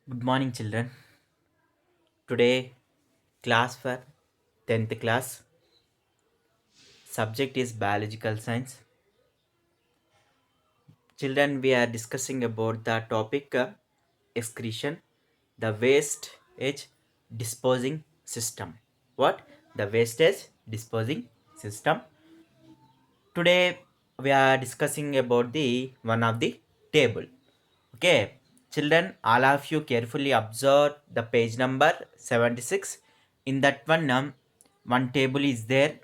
Good morning, children. Today, class for 10th class. Subject is biological science. Children, we are discussing about the topic excretion, the wastage disposing system. What? The wastage disposing system. Today, we are discussing about the one of the table. Okay, children, all of you carefully observe the page number 76. In that one table is there,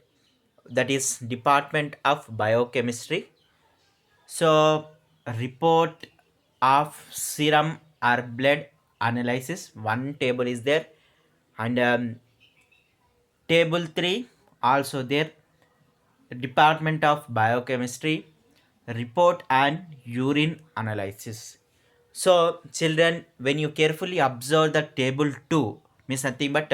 that is Department of Biochemistry. So, report of serum or blood analysis. One table is there, and table 3 also there. Department of Biochemistry, report and urine analysis. So, children, when you carefully observe the table 2, means nothing but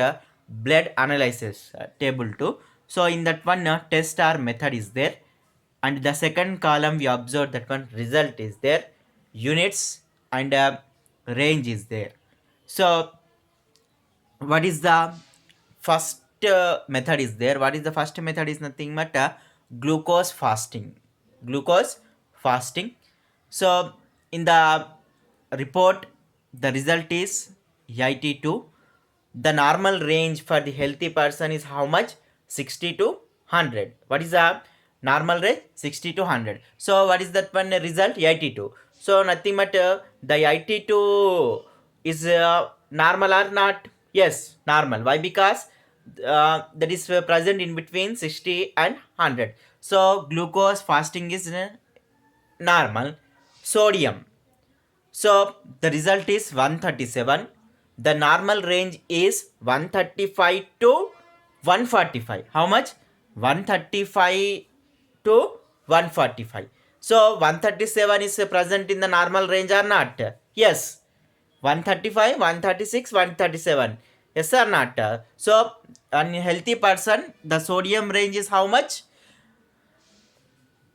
blood analysis, table 2. So, in that one, test or method is there, and the second column we observe that one result is there, units and range is there. So, what is the first method is there? What is the first method is nothing but glucose fasting. Glucose fasting. So in the report, the result is 82. The normal range for the healthy person is how much? 60 to 100. What is the normal range? 60 to 100. So what is that one result? 82. So nothing but the 82 is normal or not? Yes, normal. Why? Because that is present in between 60 and 100. So glucose fasting is normal. Sodium, so the result is 137. The normal range is 135 to 145. How much? 135 to 145. So 137 is present in the normal range or not? Yes. 135, 136, 137. Yes or not? So unhealthy person, the sodium range is how much?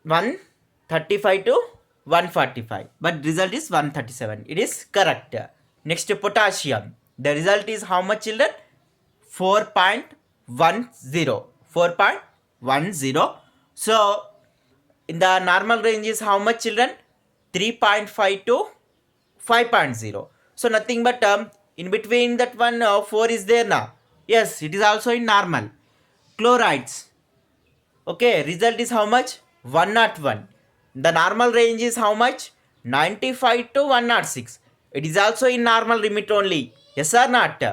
135 to 145, but result is 137. It is correct. Next, potassium, the result is how much, children? 4.10. 4.10. So in the normal range is how much, children? 3.5 to 5.0. So nothing but in between that one 4 is there now. Yes, it is also in normal. Chlorides, okay, result is how much? 101. The normal range is how much? 95 to 106. It is also in normal limit only. Yes or not?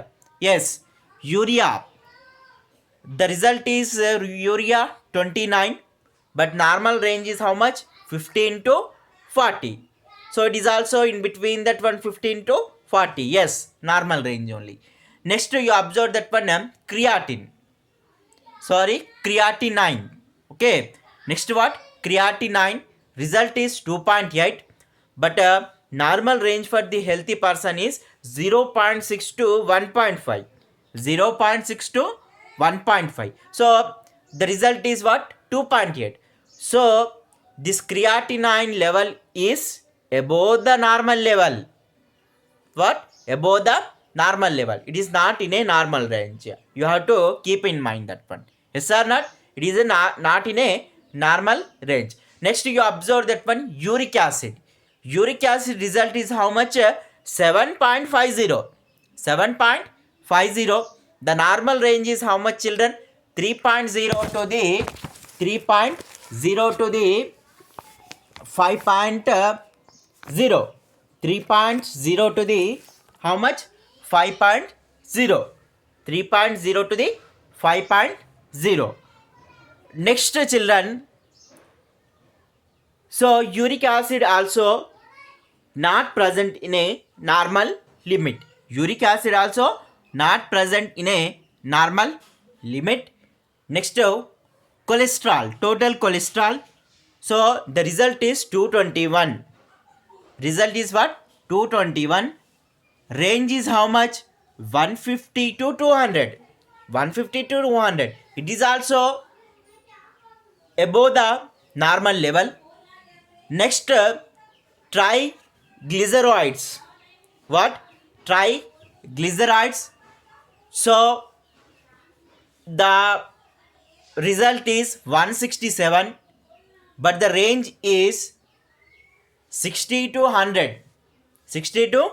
Yes. Urea, the result is urea 29, but normal range is how much? 15 to 40. So it is also in between that one 15 to 40. Yes, normal range only. Next you observe that one creatine. Sorry, creatinine. Okay, next what? Creatinine, result is 2.8, but normal range for the healthy person is 0.6 to 1.5. 0.6 to 1.5. So the result is what? 2.8. So this creatinine level is above the normal level. What? Above the normal level. It is not in a normal range. You have to keep in mind that one. Yes or not? It is not in a normal range. Next you observe that one uric acid. Uric acid result is how much? 7.50. 7.50. The normal range is how much, children? 3.0 to the 3.0 to the 5.0. 3.0 to the how much? 5.0. 3.0 to the 5.0. Next, children, so uric acid also not present in a normal limit. Uric acid also not present in a normal limit. Next, cholesterol, total cholesterol. So the result is 221. Result is what? 221. Range is how much? 150 to 200. 150 to 200. It is also above the normal level. Next, triglycerides. What? triglycerides. So the result is 167, but the range is 60 to 100. 60 to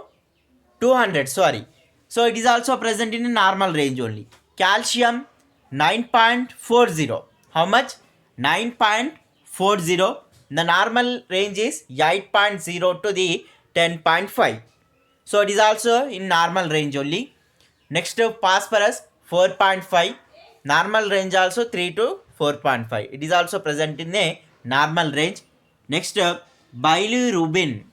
200, sorry. So it is also present in a normal range only. Calcium 9.40. How much? 9.40. The normal range is 8.0 to the 10.5. So it is also in normal range only. Next, phosphorus 4.5. Normal range also 3 to 4.5. It is also present in a normal range. Next, bilirubin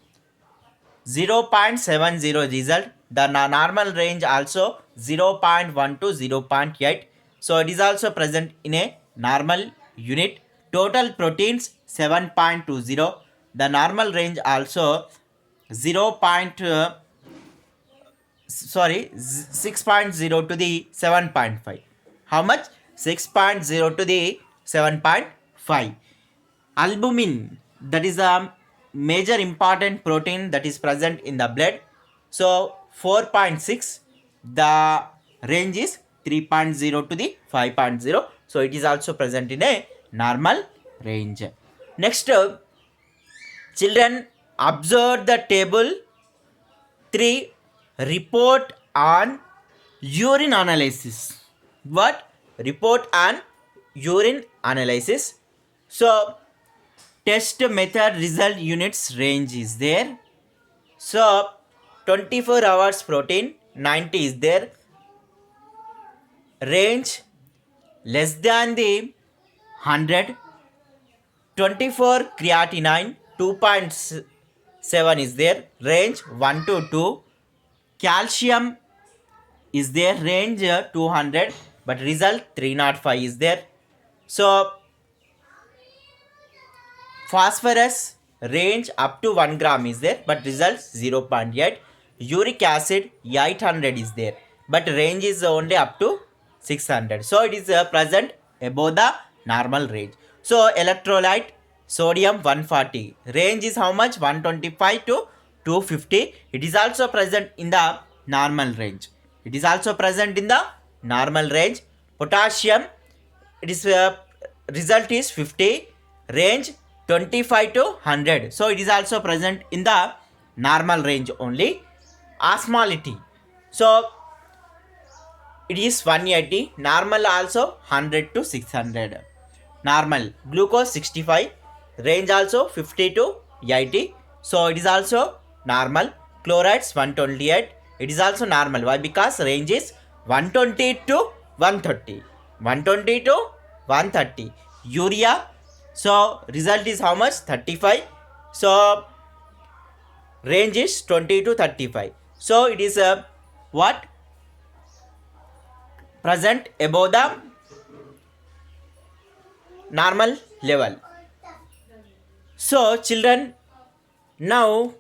0.70 result. The normal range also 0.1 to 0.8. So it is also present in a normal unit. Total proteins 7.20. The normal range also 0. 6.0 to the 7.5. How much? 6.0 to the 7.5. Albumin, that is a major important protein that is present in the blood. So 4.6, the range is 3.0 to the 5.0. So it is also present in a normal range. Next, children, observe the table 3. Report on urine analysis. What? Report on urine analysis. So test method result units range is there. So 24 hours protein 90 is there. Range less than the 100. 24 creatinine 2.7 is there. Range 1 to 2. Calcium is there, range 200, but result 305 is there. So phosphorus range up to 1 gram is there, but results 0.8. Uric acid 800 is there, but range is only up to 600. So it is present above the normal range. So electrolyte sodium 140, range is how much? 125 to 250. It is also present in the normal range. It is also present in the normal range. Potassium, it is result is 50, range 25 to 100. So it is also present in the normal range only. Osmolality, so it is 180, normal also 100 to 600. Normal glucose 65, range also 50 to 80. So it is also normal. Chlorides 128, it is also normal. Why? Because range is 120 to 130. 120 to 130. Urea, so result is how much? 35. So range is 20 to 35. So it is what? Present above the normal level. So children, now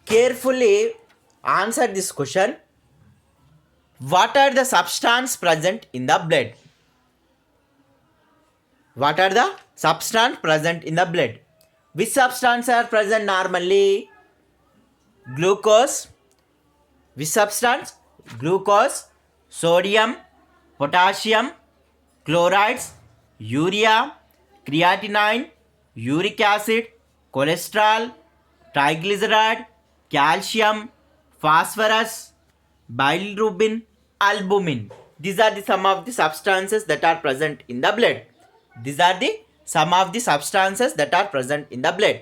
carefully answer this question. What are the substances present in the blood? What are the substances present in the blood? Which substances are present normally? Glucose. Which substance? Glucose, sodium, potassium, chlorides, urea, creatinine, uric acid, cholesterol, triglyceride, calcium, phosphorus, bilirubin, albumin. These are the some of the substances that are present in the blood. These are the some of the substances that are present in the blood.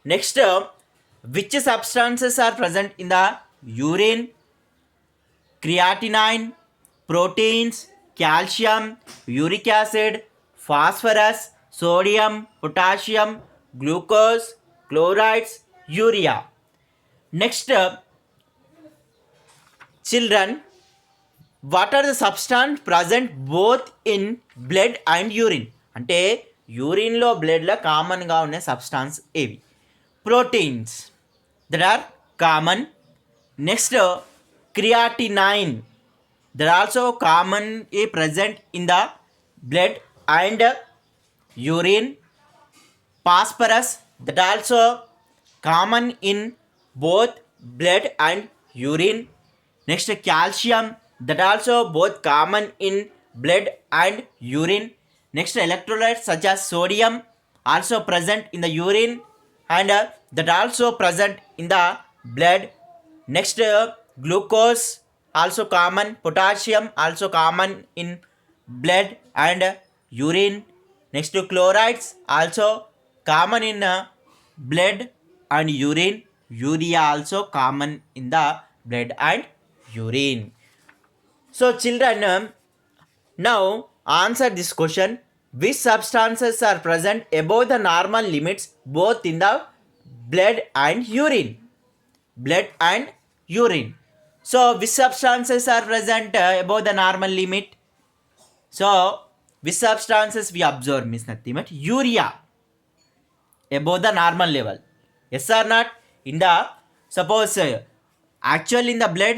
Next, which substances are present in the urine? Creatinine, proteins, calcium, uric acid, phosphorus, sodium, potassium, glucose, chlorides, urea. Next, children, what are the substances present both in blood and urine? అంటే యూరిన్లో బ్లడ్లో కామన్గా ఉన్న substance ఏవి? Proteins that are common. Next, creatinine, that also commonly present in the blood and urine. Phosphorus, that also common in both blood and urine. Next, calcium, that also both common in blood and urine. Next, electrolytes such as sodium also present in the urine and that also present in the blood. Next, glucose also common, potassium also common in blood and urine. Next, to chlorides also common in blood and urine. Urea also common in the blood and urine. So children, now answer this question. Which substances are present above the normal limits both in the blood and urine? Blood and urine. So which substances are present above the normal limit? So which substances we observe means nothing but urea above the normal level. Yes or not? In the suppose actual in the blood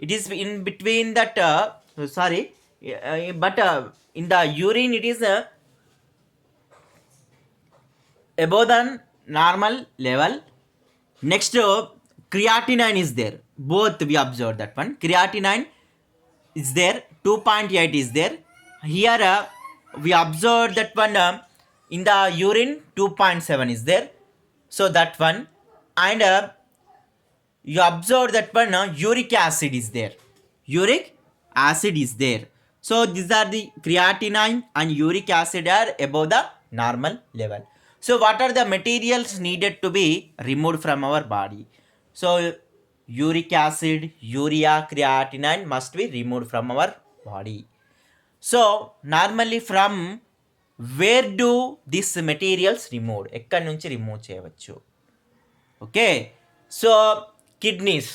it is in between that but in the urine it is above the normal level. Next, creatinine is there. Both we observe that one. Creatinine is there. 2.8 is there. Here we observe that one in the urine 2.7 is there. So that one. And you observe that one uric acid is there. Uric acid is there. So these are the creatinine and uric acid are above the normal level. So what are the materials needed to be removed from our body? So uric acid, urea, creatinine must be removed from our body. So normally from where do these materials removed? ఎక్కడి నుంచి remove చేయవచ్చు? Okay, so kidneys.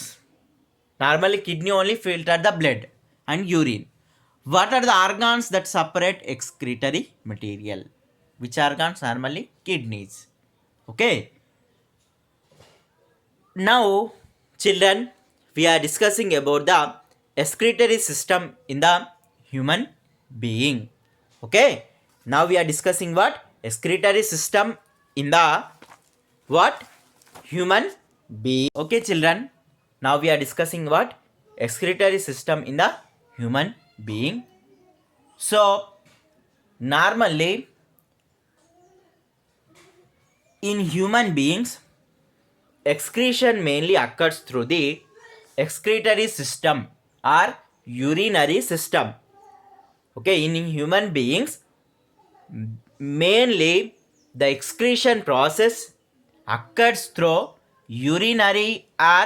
Normally kidney only filter the blood and urine. What are the organs that separate excretory material? Which organs? Normally kidneys. Okay, now children, we are discussing about the excretory system in the human being. Okay, now we are discussing what? Excretory system in the what? Human being. Okay children, now we are discussing what? Excretory system in the human being. So normally in human beings excretion mainly occurs through the excretory system or urinary system. Okay, in human beings mainly the excretion process occurs through urinary or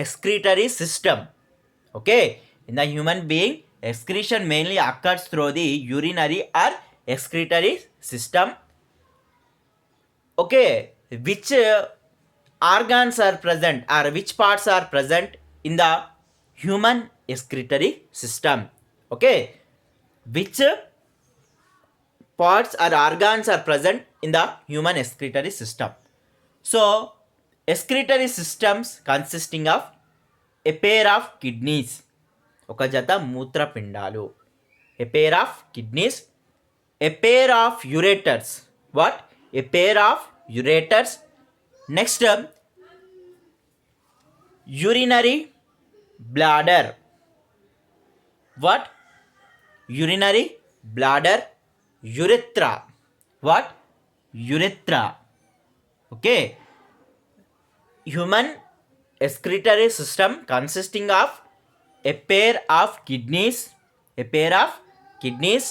excretory system. Okay, in the human being excretion mainly occurs through the urinary or excretory system. Okay, which organs are present or which parts are present in the human excretory system? Okay, which parts or organs are present in the human excretory system? So excretory systems consisting of a pair of kidneys, ఒక జత మూత్రపిండాలు, a pair of kidneys, a pair of ureters. What? A pair of ureters. Next, urinary bladder. What? Urinary bladder. Urethra. What? Urethra. Okay, human excretory system consisting of a pair of kidneys, a pair of kidneys,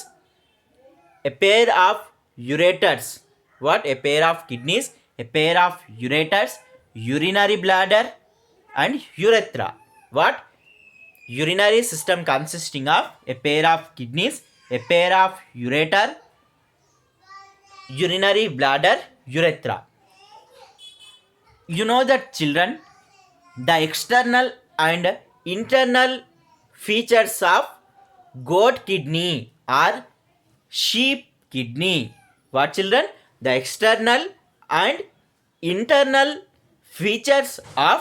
a pair of ureters. What? A pair of kidneys, a pair of ureters, urinary bladder and urethra. What? Urinary system consisting of a pair of kidneys, a pair of ureter, urinary bladder, urethra. You know that children, the external and internal features of goat kidney or sheep kidney. What children? The external and internal features of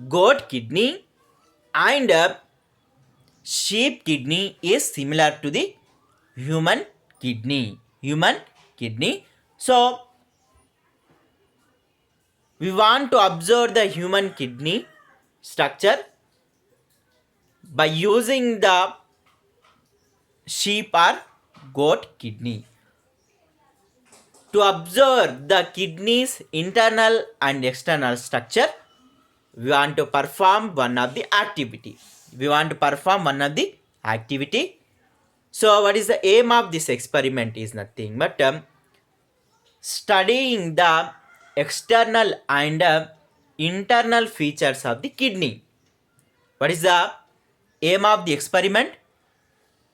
goat kidney and sheep kidney is similar to the human kidney. Human kidney. So we want to observe the human kidney structure. by using the sheep or goat kidney. To observe the kidney's internal and external structure, we want to perform one of the activity. So what is the aim of this experiment is nothing but studying the external and internal features of the kidney. What is the aim of the experiment?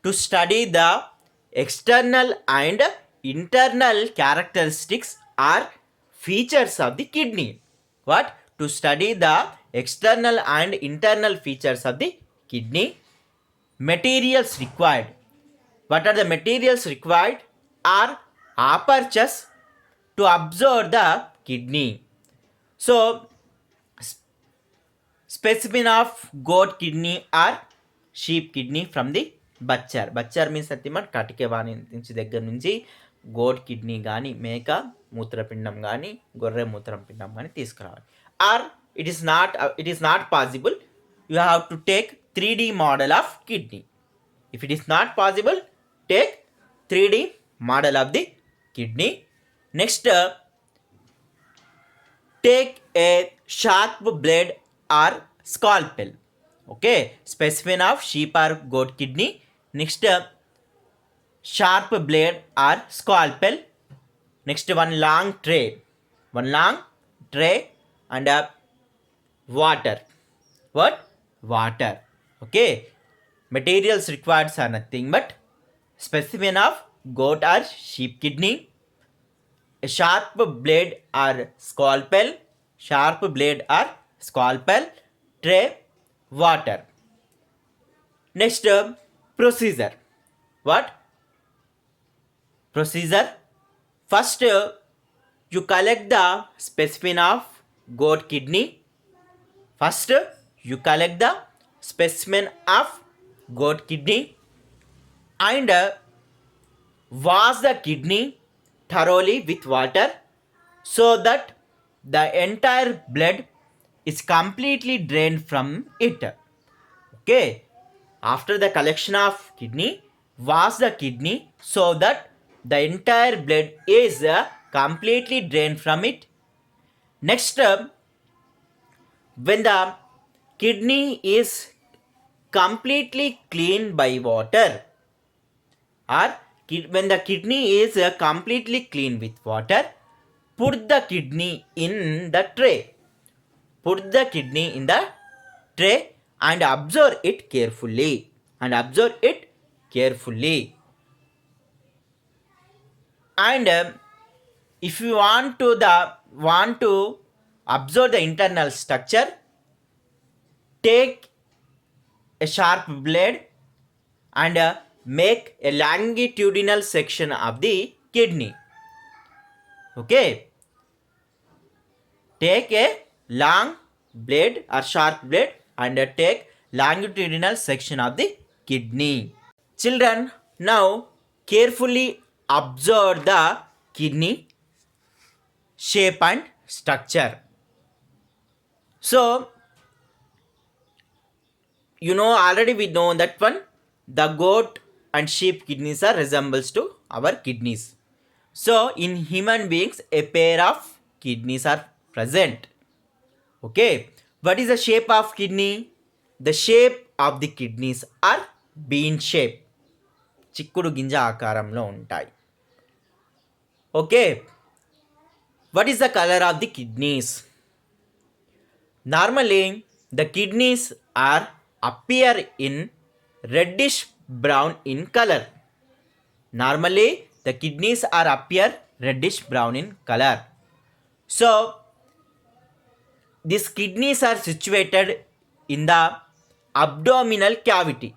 To study the external and internal characteristics or features of the kidney. What? To study the external and internal features of the kidney. Materials required. What are the materials required? Are apertures to observe the kidney. So, specimen of goat kidney or sheep kidney from the butcher. Butcher means అతిమట్ Katike వాని నుంచి దగ్గర నుంచి goat kidney కానీ మేక మూత్రపిండం కానీ గొర్రె మూత్రపిండం కానీ తీసుకురావాలి. Or it is not possible, you have to take 3D model of kidney. If it is not possible, take 3D model of the kidney. Next, take a sharp blade or scalpel. Okay, specimen of sheep or goat kidney. Next, sharp blade or scalpel. Next, one long tray and water. What? Water. Okay, materials required are nothing but specimen of goat or sheep kidney, a sharp blade or scalpel, tray, water. Next, procedure. What? Procedure. First, you collect the specimen of goat kidney. First, you collect the specimen of goat kidney and wash the kidney thoroughly with water so that the entire blood is completely drained from it. Okay, after the collection of kidney, wash the kidney so that the entire blood is completely drained from it. Next, when the kidney is completely cleaned by water, or when the kidney is completely cleaned with water, put the kidney in the tray. And observe it carefully. And if you want to observe the internal structure, take a sharp blade and make a longitudinal section of the kidney. Okay, take a long blade or sharp blade and take longitudinal section of the kidney. Children, now carefully observe the kidney shape and structure. So, already we know that one, the goat and sheep kidneys are resembles to our kidneys. So in human beings, a pair of kidneys are present. Okay, what is the shape of kidney? The shape of the kidneys are bean shape. చిక్కుడు గింజ ఆకారంలో ఉంటాయి. Okay, what is the color of the kidneys? Normally the kidneys appear in reddish brown in color. So these kidneys are situated in the abdominal cavity.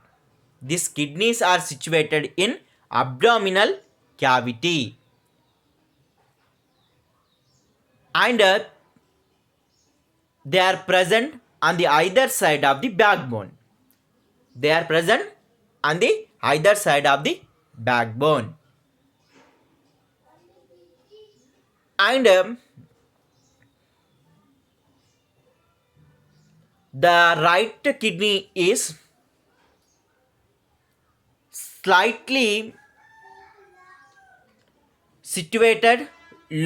And they are present on the either side of the backbone. And the right kidney is slightly situated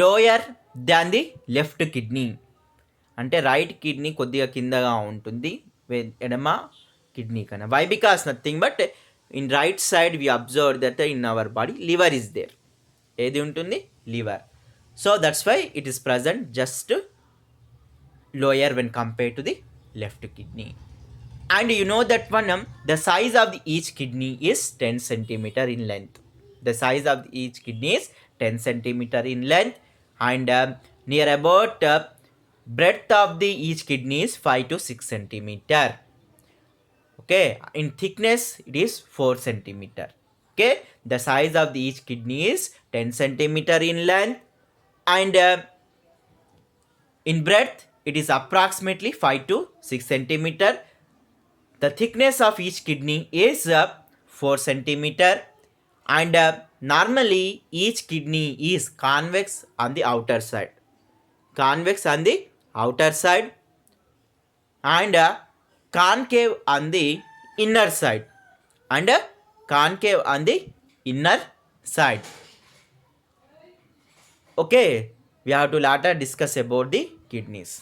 lower than the left kidney. అంటే right kidney కొద్దిగా కిందగా ఉంటుంది ఎడమ kidney కన్నా. Why? Because nothing but in right side we observe that in our body liver is there. ఏది ఉంటుంది? Liver. So that's why it is present just lower when compare to the left kidney. And you know that one, the size of each kidney is 10 centimeter in length. The size of each kidney is 10 centimeter in length, and near about breadth of the each kidney is 5 to 6 centimeter. Okay, in thickness it is 4 centimeter. Okay, the size of each kidney is 10 centimeter in length, and in breadth it is approximately 5 to 6 centimeter. The thickness of each kidney is 4 centimeter, and normally each kidney is convex on the outer side. Convex on the outer side, and concave on the inner side. And concave on the inner side. Okay, we have to later discuss about the kidneys.